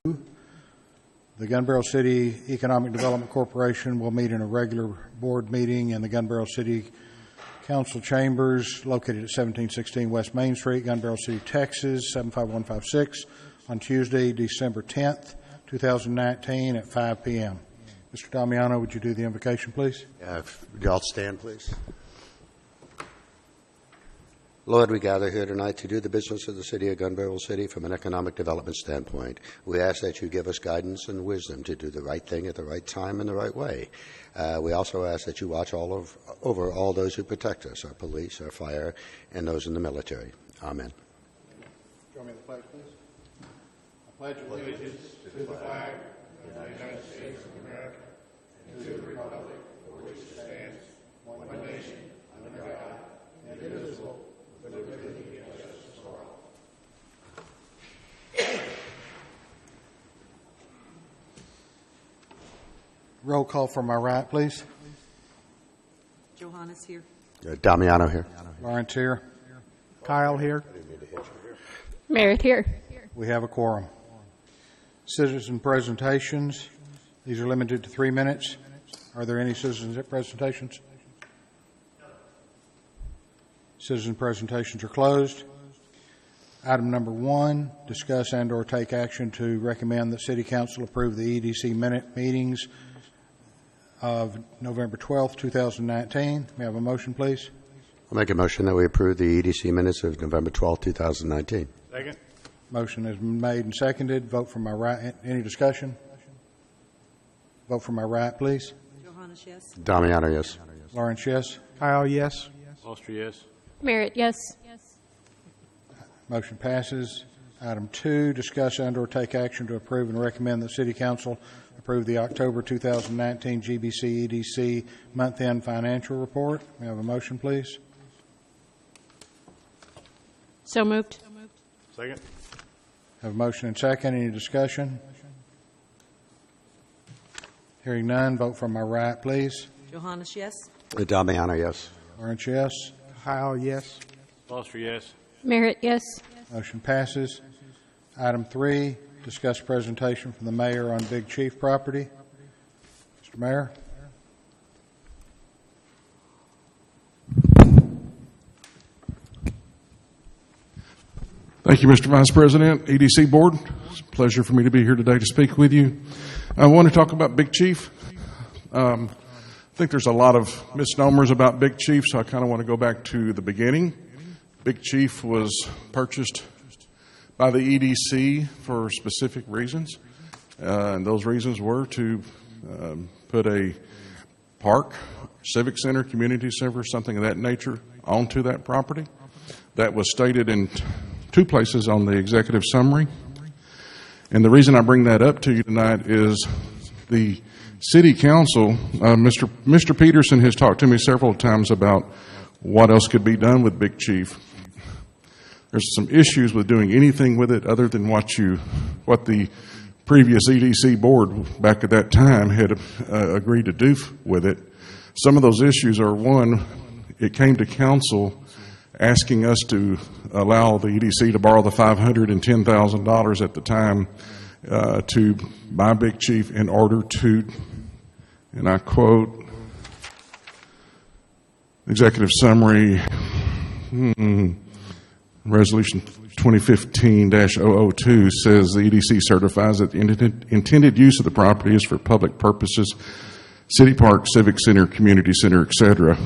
The Gun Barrel City Economic Development Corporation will meet in a regular board meeting in the Gun Barrel City Council Chambers located at 1716 West Main Street, Gun Barrel City, Texas, 75156 on Tuesday, December 10th, 2019 at 5 p.m. Mr. Damiano, would you do the invocation, please? If y'all stand, please. Lord, we gather here tonight to do the business of the city of Gun Barrel City from an economic development standpoint. We ask that you give us guidance and wisdom to do the right thing at the right time in the right way. We also ask that you watch over all those who protect us, our police, our fire, and those in the military. Amen. Join me in the pledge, please. I pledge allegiance to the flag of the United States of America and to the republic for which it stands, one nation, under God, indivisible, with liberty and justice for all. Roll call from my right, please. Johannes here. Damiano here. Lawrence here. Kyle here. Merritt here. We have a quorum. Citizen presentations. These are limited to 3 minutes. Are there any citizen presentations? Citizen presentations are closed. Item number 1, discuss and or take action to recommend that City Council approve the EDC minute meetings of November 12th, 2019. May I have a motion, please? I'll make a motion that we approve the EDC minutes of November 12, 2019. Second. Motion has been made and seconded. Vote from my right. Any discussion? Vote from my right, please. Johannes, yes. Damiano, yes. Lawrence, yes. Kyle, yes. Austria, yes. Merritt, yes. Motion passes. Item 2, discuss and or take action to approve and recommend that City Council approve the October 2019 GBC EDC month-end financial report. May I have a motion, please? So moved. Second. Have a motion and second. Any discussion? Hearing none, vote from my right, please. Johannes, yes. Damiano, yes. Lawrence, yes. Kyle, yes. Austria, yes. Merritt, yes. Motion passes. Item 3, discuss presentation from the mayor on Big Chief property. Mr. Mayor. Thank you, Mr. Vice President, EDC Board. It's a pleasure for me to be here today to speak with you. I want to talk about Big Chief. I think there's a lot of misnomers about Big Chief, so I kind of want to go back to the beginning. Big Chief was purchased by the EDC for specific reasons, and those reasons were to put a park, civic center, community center, something of that nature onto that property. That was stated in 2 places on the executive summary. And the reason I bring that up to you tonight is the City Council, Mr. Peterson has talked to me several times about what else could be done with Big Chief. There's some issues with doing anything with it other than what the previous EDC board back at that time had agreed to do with it. Some of those issues are, one, it came to council asking us to allow the EDC to borrow the $510,000 at the time to buy Big Chief in order to, and I quote, executive summary, Resolution 2015-002 says the EDC certifies that the intended use of the property is for public purposes, city park, civic center, community center, etc.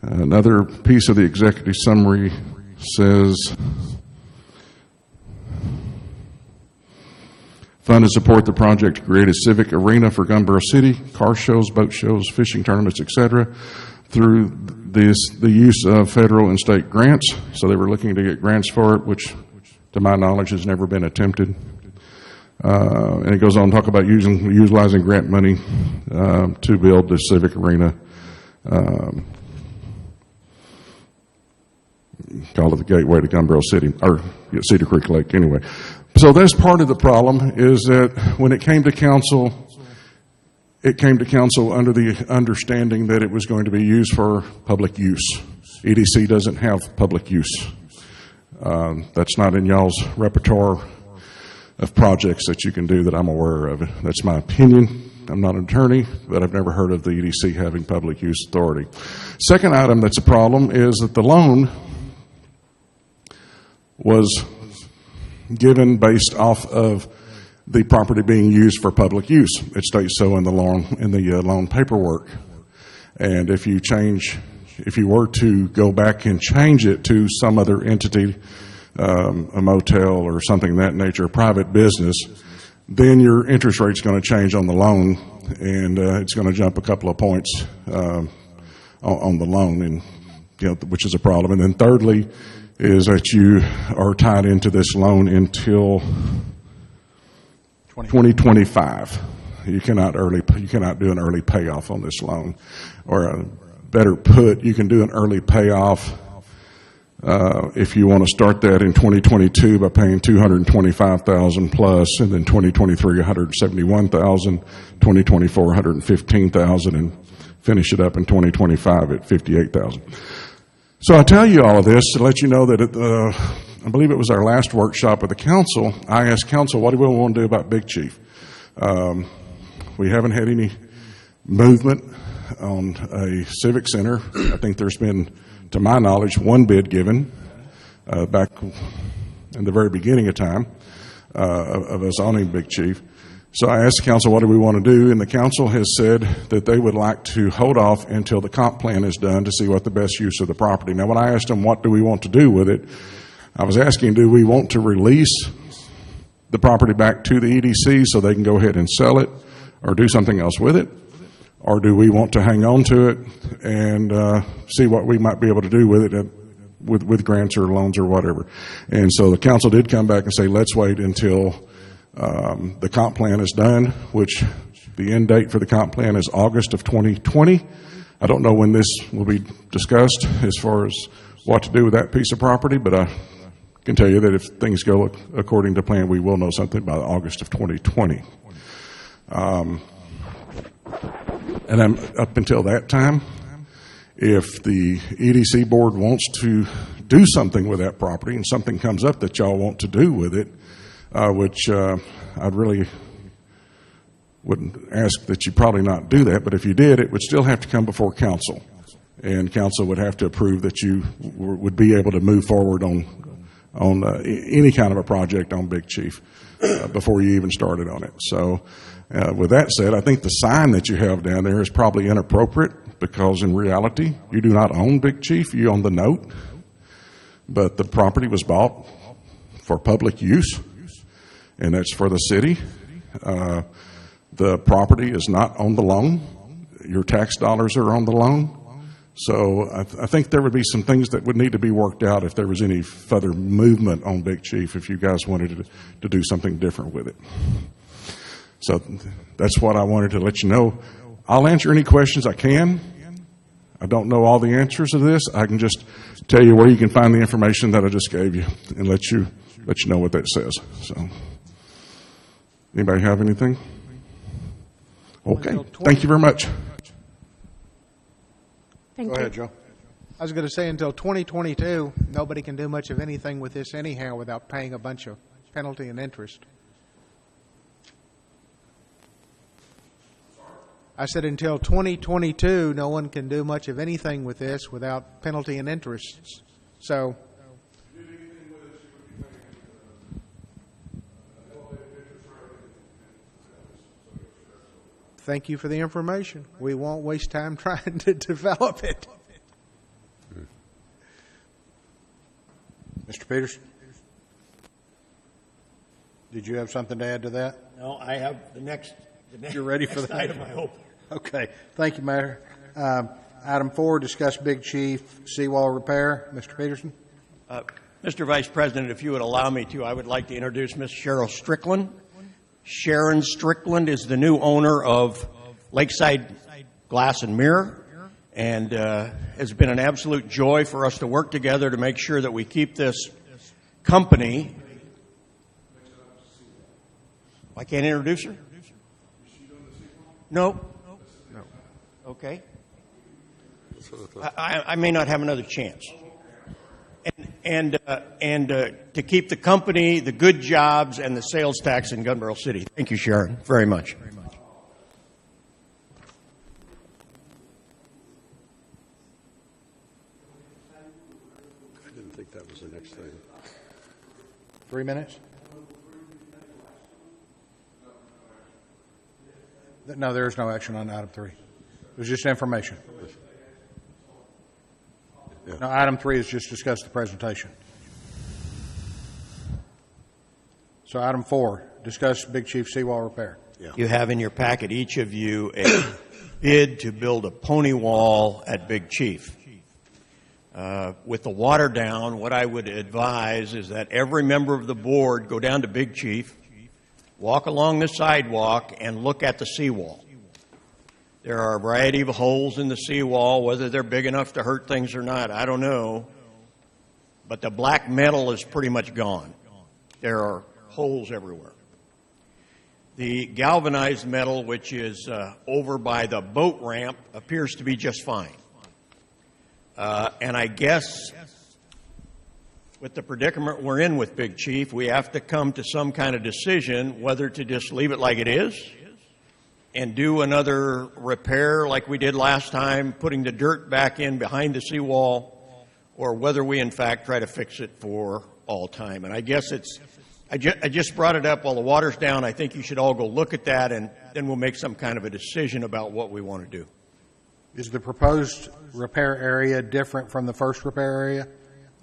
Another piece of the executive summary says, fund and support the project to create a civic arena for Gun Barrel City, car shows, boat shows, fishing tournaments, etc., through the use of federal and state grants. So they were looking to get grants for it, which, to my knowledge, has never been attempted. And it goes on to talk about utilizing grant money to build the civic arena. Call it the gateway to Gun Barrel City, or Cedar Creek Lake, anyway. So that's part of the problem, is that when it came to council under the understanding that it was going to be used for public use. EDC doesn't have public use. That's not in y'all's repertoire. of projects that you can do that I'm aware of. That's my opinion. I'm not an attorney, but I've never heard of the EDC having public use authority. Second item that's a problem is that the loan was given based off of the property being used for public use. It states so in the loan paperwork. And if you were to go back and change it to some other entity, a motel or something of that nature, a private business, then your interest rate's going to change on the loan, and it's going to jump a couple of points on the loan, and which is a problem. And then thirdly is that you are tied into this loan until 2025. You cannot do an early payoff on this loan, or better put, you can do an early payoff if you want to start that in 2022 by paying $225,000 plus, and then 2023 $171,000, 2024 $115,000, and finish it up in 2025 at $58,000. So I tell you all of this to let you know that I believe it was our last workshop with the council. I asked council, what do we want to do about Big Chief? We haven't had any movement on a civic center. I think there's been, to my knowledge, one bid given back in the very beginning of time of us owning Big Chief. So I asked the council, what do we want to do? And the council has said that they would like to hold off until the comp plan is done to see what the best use of the property. Now, when I asked them what do we want to do with it, I was asking, do we want to release the property back to the EDC so they can go ahead and sell it or do something else with it? Or do we want to hang on to it and see what we might be able to do with it with grants or loans or whatever? And so the council did come back and say, let's wait until the comp plan is done, which the end date for the comp plan is August of 2020. I don't know when this will be discussed as far as what to do with that piece of property, but I can tell you that if things go according to plan, we will know something by August of 2020. And up until that time, if the EDC board wants to do something with that property and something comes up that y'all want to do with it, which I'd really would ask that you probably not do that, but if you did, it would still have to come before council, and council would have to approve that you would be able to move forward on any kind of a project on Big Chief before you even started on it. So with that said, I think the sign that you have down there is probably inappropriate, because in reality, you do not own Big Chief, you own the note, but the property was bought for public use, and that's for the city. The property is not on the loan. Your tax dollars are on the loan. So I think there would be some things that would need to be worked out if there was any further movement on Big Chief, if you guys wanted to do something different with it. So that's what I wanted to let you know. I'll answer any questions I can. I don't know all the answers to this. I can just tell you where you can find the information that I just gave you and let you know what that says. So, anybody have anything? Okay. Thank you very much. Thank Go you. ahead, Joe. I was going to say until 2022, nobody can do much of anything with this anyhow without paying a bunch of penalty and interest. I said until 2022, no one can do much of anything with this without penalty and interest. So, thank you for the information. We won't waste time trying to develop it. Mr. Peters? Did you have something to add to that? No, I have the next You're ready for next the item, I hope. Okay. Thank you, Mayor. Item 4, discuss Big Chief seawall repair. Mr. Peterson? Mr. Vice President, if you would allow me to, I would like to introduce Ms. Cheryl Strickland. Sharon Strickland is the new owner of Lakeside Glass and Mirror, and has been an absolute joy for us to work together to make sure that we keep this company. I can't introduce her? No? Okay. I may not have another chance. to keep the company, the good jobs, and the sales tax in Gun Barrel City. Thank you, Sharon, very much. I didn't think that was the next thing. 3 minutes? No, there is no action on item 3. It was just information. Yeah. No, item 3 is just discuss the presentation. So item 4, discuss Big Chief seawall repair. You have in your packet, each of you, a bid to build a pony wall at Big Chief. With the water down, what I would advise is that every member of the board go down to Big Chief, walk along the sidewalk, and look at the seawall. There are a variety of holes in the seawall, whether they're big enough to hurt things or not, I don't know. But the black metal is pretty much gone. There are holes everywhere. The galvanized metal, which is over by the boat ramp, appears to be just fine. And I guess with the predicament we're in with Big Chief, we have to come to some kind of decision whether to just leave it like it is and do another repair like we did last time, putting the dirt back in behind the seawall, or whether we in fact try to fix it for all time. And I guess I just brought it up while the water's down. I think you should all go look at that, and then we'll make some kind of a decision about what we want to do. Is the proposed repair area different from the first repair area?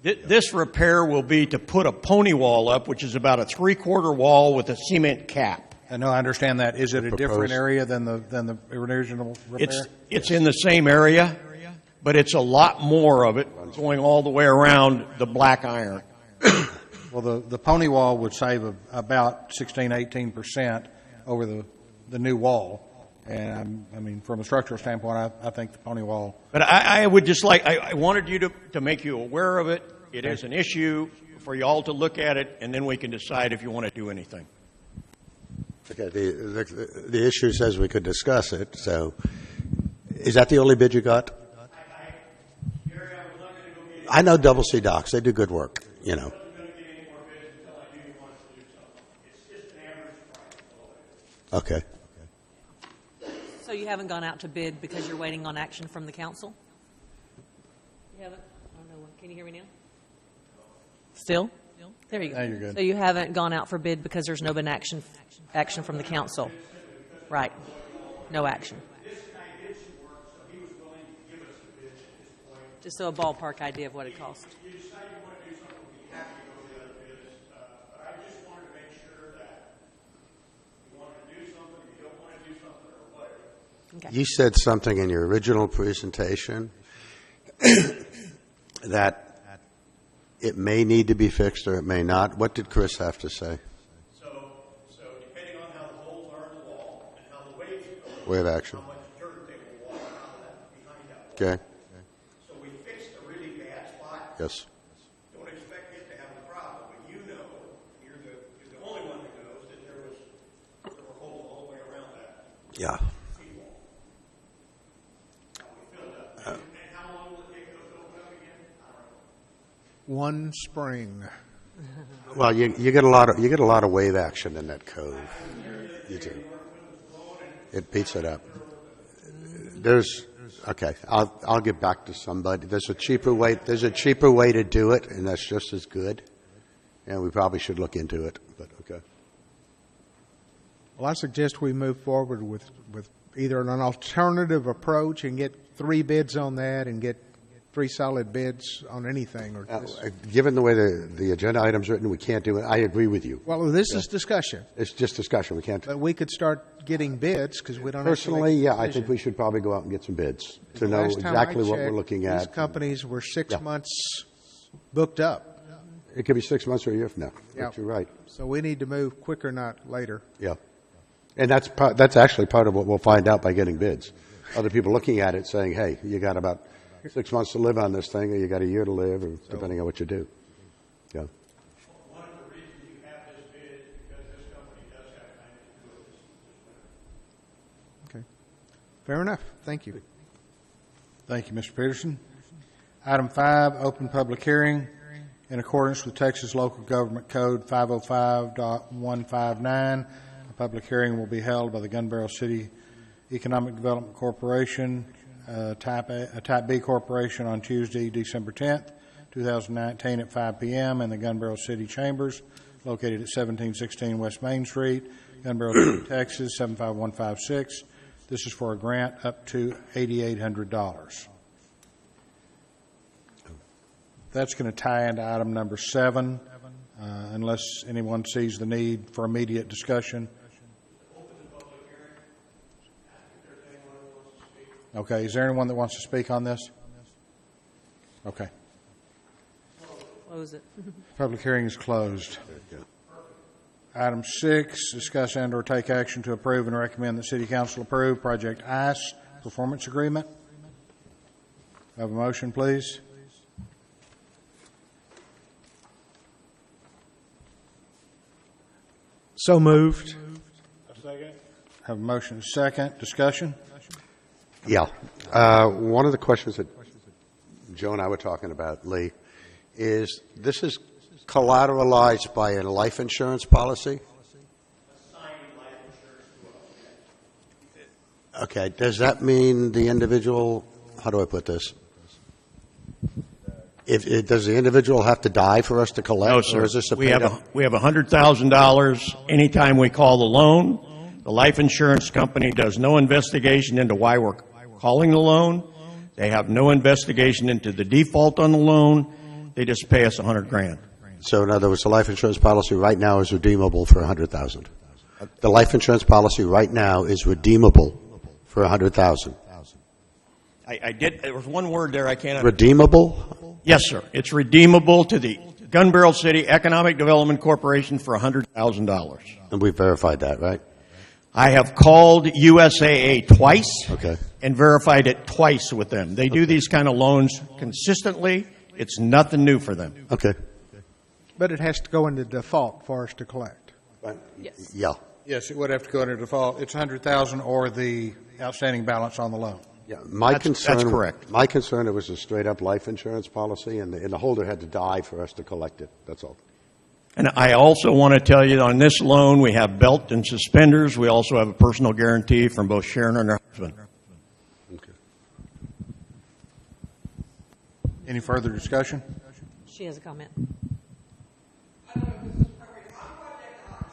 This repair will be to put a pony wall up, which is about a 3/4 wall with a cement cap. I know, I understand that. Is it a different proposed- area than the original repair? It's in the same area, but it's a lot more of it going all the way around the black iron. Well, the pony wall would save about 16-18% over the new wall. And I mean, from a structural standpoint, I think the pony wall. But I would just like, I wanted you to make you aware of it. It is an issue for you all to look at it, and then we can decide if you want to do anything. Okay, the issue says we could discuss it, so is that the only bid you got? I know Double C Docks, they do good work, you know. Okay. So you haven't gone out to bid because you're waiting on action from the council? You haven't? I don't know. Can you hear me now? Still? There you go. Now you're good. So you haven't gone out for bid because there's no been action from the council? Right. No action. Just so a ballpark idea of what it costs. Okay. You said something in your original presentation that it may need to be fixed or it may not. What did Chris have to say? So depending on how the holes are in the wall and how the waves go, Wave action. how much dirt they will walk out of behind that wall. Okay. So we fixed a really bad spot. Yes. Don't expect it to have a problem, but you know, you're the only one that knows that there were holes all the way around that Yeah. seawall. We filled up. And how long will it take those to open up again? I don't know. One spring. Well, you get a lot of wave action in that cove. You do. It beats it up. Okay. I'll get back to somebody. There's a cheaper way to do it, and that's just as good. And we probably should look into it. But okay. Well, I suggest we move forward with either an alternative approach and get 3 bids on that and get 3 solid bids on anything. Or Given the way the agenda item's written, we can't do it. I agree with you. well, this is discussion, It's just discussion. We can't. but we could start getting bids because we don't. Personally, have to make a yeah, I think decision. we should probably go out and get some bids to know Last time I exactly what we're checked, looking These at. companies were 6 Yeah. months booked up, It could be 6 months or a year from now. Yeah. You're right. so we need to move quicker, not later. Yeah. And that's actually part of what we'll find out by getting bids. Other people looking at it saying, hey, you got about 6 months to live on this thing, or you got a year to live, or depending on what you do. Yeah. One of the reasons you have this bid is because this company does have time to do it this winter. Okay, fair enough. Thank you. Thank you, Mr. Peterson. Item 5, open public hearing. In accordance with Texas Local Government Code 505.159, a public hearing will be held by the Gun Barrel City Economic Development Corporation, Type B Corporation, on Tuesday, December 10th, 2019 at 5 p.m. in the Gun Barrel City Chambers, located at 1716 West Main Street, Gun Barrel City, Texas, 75156. This is for a grant up to $8,800. That's going to tie into item number 7, unless anyone sees the need for immediate discussion. Okay, is there anyone that wants to speak on this? Okay. Close it. Public hearing is closed. Item 6, discuss and/or take action to approve and recommend that City Council approve Project ICE Performance Agreement. Have a motion, please. So moved. Have a motion and a second. Discussion? Yeah. One of the questions that Joe and I were talking about, Lee, is this is collateralized by a life insurance policy? Okay. Does that mean the individual, how do I put this? Does the individual have to die for us to collect? No, sir. Or is this We have $100,000 anytime we call the loan. The life insurance company does no investigation into why we're calling the loan. They have no investigation into the default on the loan. They just pay us $100,000. So in other words, the life insurance policy right now is redeemable for $100,000. The life insurance policy right now is redeemable for $100,000. I did. There was one word there I can't. Redeemable? Yes, sir. It's redeemable to the Gun Barrel City Economic Development Corporation for $100,000. And we verified that, right? I have called USAA twice Okay. and verified it twice with them. They do these kind of loans consistently. It's nothing new for them. Okay. But it has to go into default for us to collect. Yes. Yeah. Yes, it would have to go into default. It's $100,000 or the outstanding balance on the loan. Yeah. That's correct. My concern, it was a straight-up life insurance policy, and the holder had to die for us to collect it. That's all. And I also want to tell you on this loan, we have belt and suspenders. We also have a personal guarantee from both Sharon and her husband. Okay. Any further discussion? She has a comment. I don't know if this is appropriate. I'm Project Ox.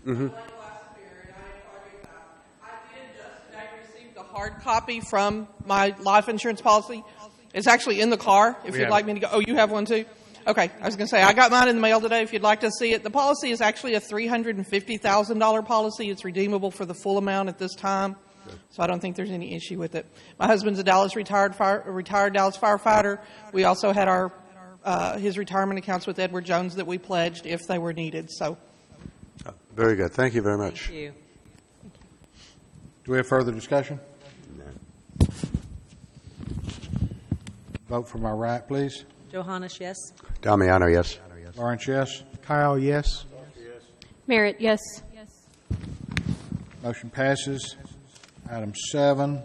Mm-hmm. Like last period, I am Project Ox. I did just today receive the hard copy from my life insurance policy. It's actually in the car. If you'd like me to go. Oh, you have one too? Okay. I was going to say, I got mine in the mail today if you'd like to see it. The policy is actually a $350,000 policy. It's redeemable for the full amount at this time. So I don't think there's any issue with it. My husband's a retired Dallas firefighter. We also had his retirement accounts with Edward Jones that we pledged if they were needed. So, Very good. Thank you very much. Thank you. Do we have further discussion? Vote for my right, please. Johannes, yes. Damiano, yes. Lawrence, yes. Kyle, yes. Merritt, yes. Motion passes. Item 7,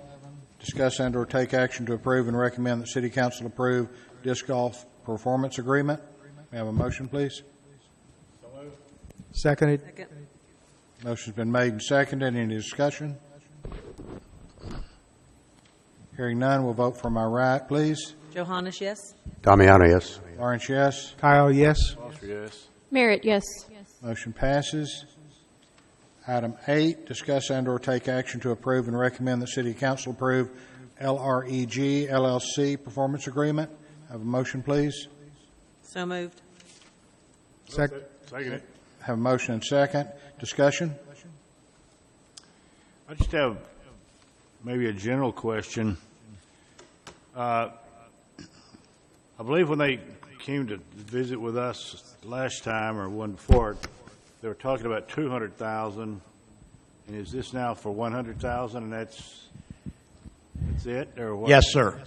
discuss and/or take action to approve and recommend that City Council approve disc golf performance agreement. May I have a motion, please? Seconded. Second. Motion's been made and seconded. Any discussion? Hearing none, we'll vote for my right, please. Johannes, yes. Damiano, yes. Lawrence, yes. Kyle, yes. Foster, yes. Merritt, yes. Motion passes. Item 8, discuss and/or take action to approve and recommend that City Council approve LREG LLC performance agreement. Have a motion, please. So moved. Second it. Have a motion and second. Discussion? I just have maybe a general question. I believe when they came to visit with us last time or one before, they were talking about $200,000, and is this now for $100,000, and that's it, or what? Yes, sir.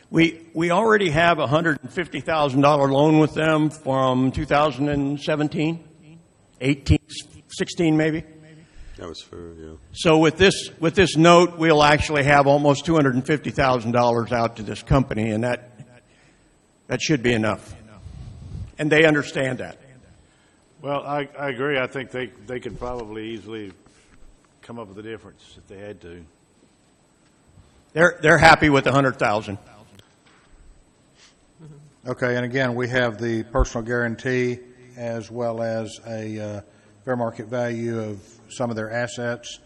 We already have a $150,000 loan with them from 2017, 18, 16 maybe. That was for, yeah. So with this note, we'll actually have almost $250,000 out to this company, and that should be enough. and they understand that. Well, I agree. I think they could probably easily come up with a difference if they had to. They're happy with the 100,000. Okay, and again, we have the personal guarantee as well as a fair market value of some of their assets,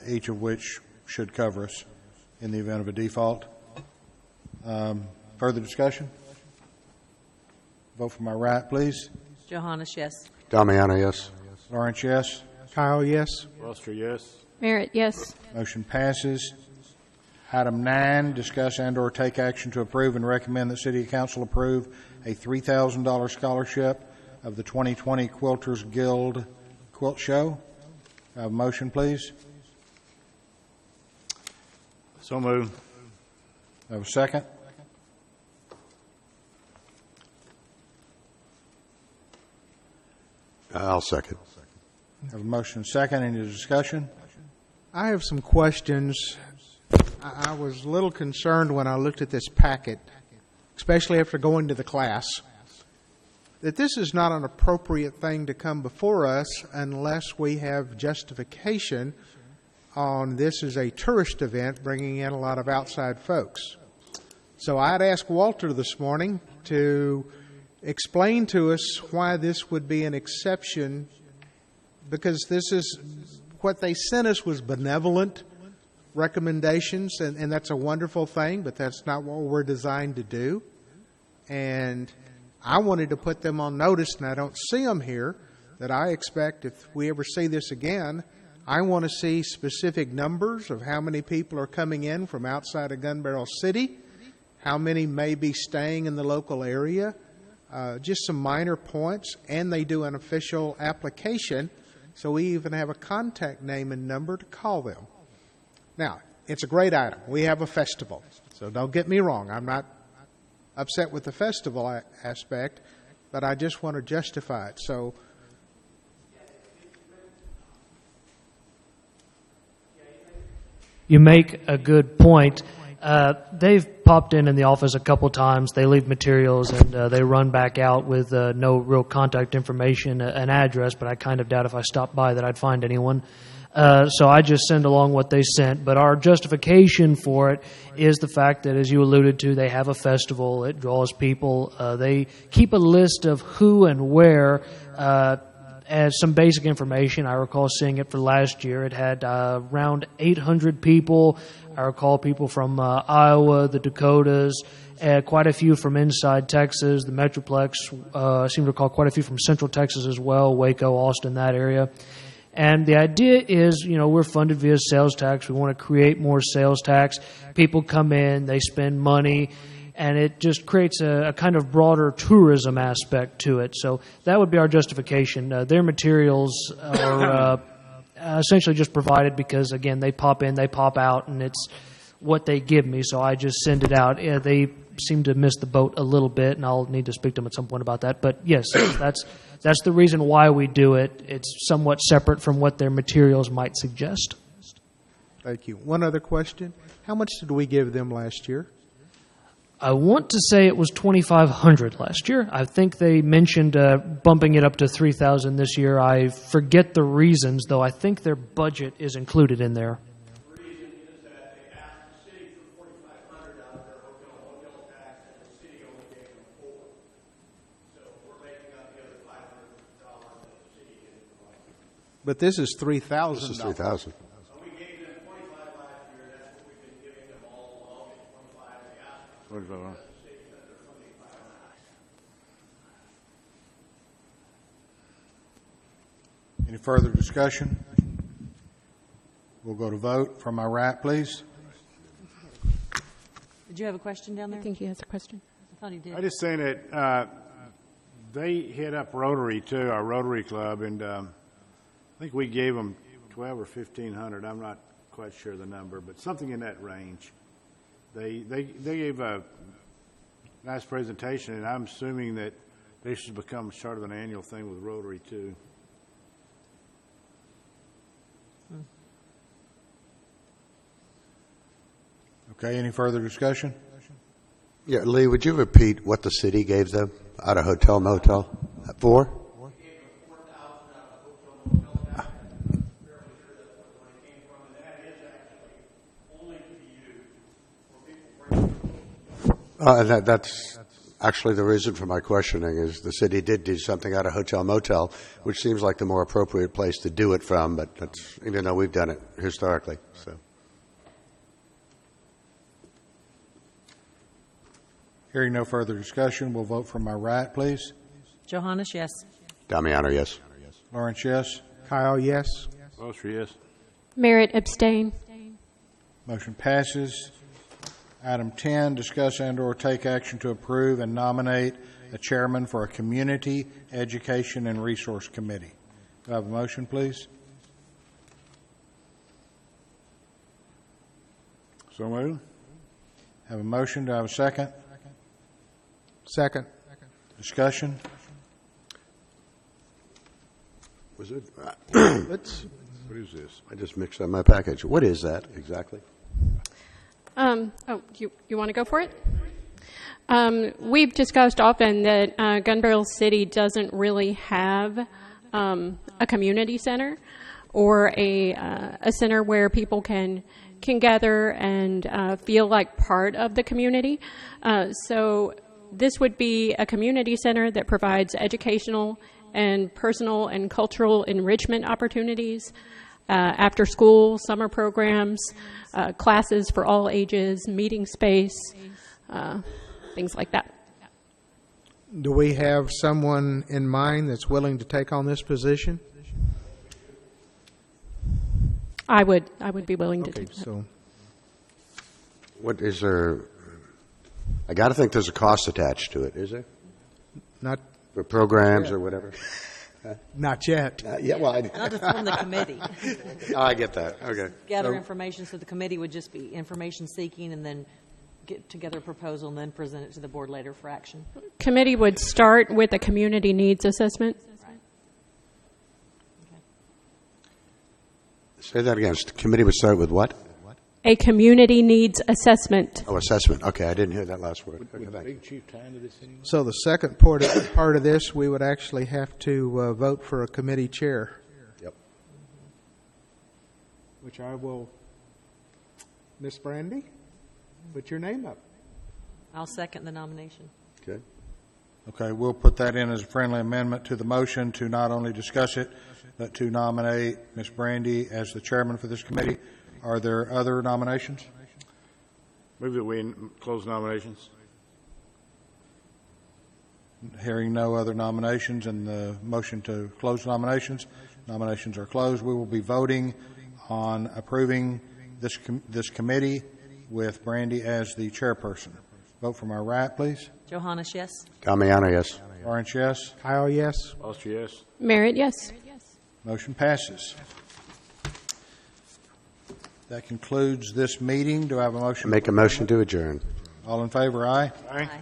each of which should cover us in the event of a default. Further discussion? Vote for my right, please. Johannes, yes. Damiano, yes. Lawrence, yes. Kyle, yes. Foster, yes. Merritt, yes. Motion passes. Item 9, discuss and/or take action to approve and recommend that City Council approve a $3,000 scholarship of the 2020 Quilters Guild Quilt Show. Have a motion, please. So moved. Have a second. I'll second. Have a motion and second. Any discussion? I have some questions. I was a little concerned when I looked at this packet, especially after going to the class, that this is not an appropriate thing to come before us unless we have justification on this is a tourist event bringing in a lot of outside folks. So I'd asked Walter this morning to explain to us why this would be an exception, because this is what they sent us was benevolent recommendations, and that's a wonderful thing, but that's not what we're designed to do. And I wanted to put them on notice, and I don't see them here, that I expect if we ever see this again, I want to see specific numbers of how many people are coming in from outside of Gun Barrel City, how many may be staying in the local area, just some minor points, and they do an official application, so we even have a contact name and number to call them. Now, it's a great item. We have a festival, so don't get me wrong. I'm not upset with the festival aspect, but I just want to justify it. So, you make a good point. They've popped in the office a couple times. They leave materials and they run back out with no real contact information, an address, but I kind of doubt if I stopped by that I'd find anyone. So I just send along what they sent. But our justification for it is the fact that, as you alluded to, they have a festival. It draws people. They keep a list of who and where. As some basic information, I recall seeing it for last year. It had around 800 people. I recall people from Iowa, the Dakotas, quite a few from inside Texas, the Metroplex. I seem to recall quite a few from Central Texas as well, Waco, Austin, that area. And the idea is, we're funded via sales tax. We want to create more sales tax. People come in, they spend money, and it just creates a kind of broader tourism aspect to it. So that would be our justification. Their materials are essentially just provided because, again, they pop in, they pop out, and it's what they give me, so I just send it out. They seem to miss the boat a little bit, and I'll need to speak to them at some point about that. But, yes, that's the reason why we do it. It's somewhat separate from what their materials might suggest. thank you. One other question. How much did we give them last year? I want to say it was $2,500 last year. I think they mentioned bumping it up to $3,000 this year. I forget the reasons, though. I think their budget is included in there. The reason is that they asked the city for $4,500 out of their hotel tax, and the city only gave them $4,000. So we're making up the other $500 that the city didn't provide. But this is $3,000. This is 3,000. We gave them 25 last year. That's what we've been giving them all along. Is 25 they asked. Any further discussion? We'll go to vote. From my right, please. Did you have a question down there? I think he has a question. I thought he did. I just saying that they hit up Rotary too, our Rotary Club, and I think we gave them 12 or 1,500. I'm not quite sure the number, but something in that range. They gave a nice presentation, and I'm assuming that this has become sort of an annual thing with Rotary too. Okay, any further discussion? Yeah, Lee, would you repeat what the city gave them? out of hotel motel? 4? That's actually the reason for my questioning is the city did do something out of hotel motel, which seems like the more appropriate place to do it from, but that's, even though we've done it historically. So, Hearing no further discussion, we'll vote from my right, please. Johannes, yes. Damiano, yes. Lawrence, yes. Kyle, yes. Foster, yes. Merritt, abstain. Motion passes. Item 10, discuss and/or take action to approve and nominate a chairman for a Community Education and Resource Committee. Do I have a motion, please? So moved. Have a motion. Do I have a second? Second. Discussion? Was it? Let's, What is this? I just mixed up my package. What is that exactly? You want to go for it? We've discussed often that Gun Barrel City doesn't really have a community center or a center where people can gather and feel like part of the community. So this would be a community center that provides educational and personal and cultural enrichment opportunities, after school, summer programs, classes for all ages, meeting space, things like that. do we have someone in mind that's willing to take on this position? I would be willing to Okay, do that. so What is there? I got to think there's a cost attached to it, is there? not For programs or whatever? not yet. Yeah, well, Not to form the committee. I get that. Okay. Gather information, so the committee would just be information seeking and then get together a proposal and then present it to the board later for action. Committee would start with a community needs assessment. Say that again. The committee would start with what? A community needs assessment. Oh, assessment. Okay, I didn't hear that last word. Okay, thanks. Big Chief tie into this anymore? So the second part of this, we would actually have to vote for a committee chair, Yep. which I will. Miss Brandy, put your name up. I'll second the nomination. Okay. Okay, we'll put that in as a friendly amendment to the motion to not only discuss it, but to nominate Ms. Brandy as the chairman for this committee. Are there other nominations? Move that we close nominations. Hearing no other nominations and the motion to close nominations, nominations are closed. We will be voting on approving this committee with Brandy as the chairperson. Vote from our right, please. Johannes, yes. Damiano, yes. Lawrence, yes. Kyle, yes. Foster, yes. Merritt, yes. Motion passes. That concludes this meeting. Do I have a motion? Make a motion to adjourn. All in favor, aye? Aye. Aye.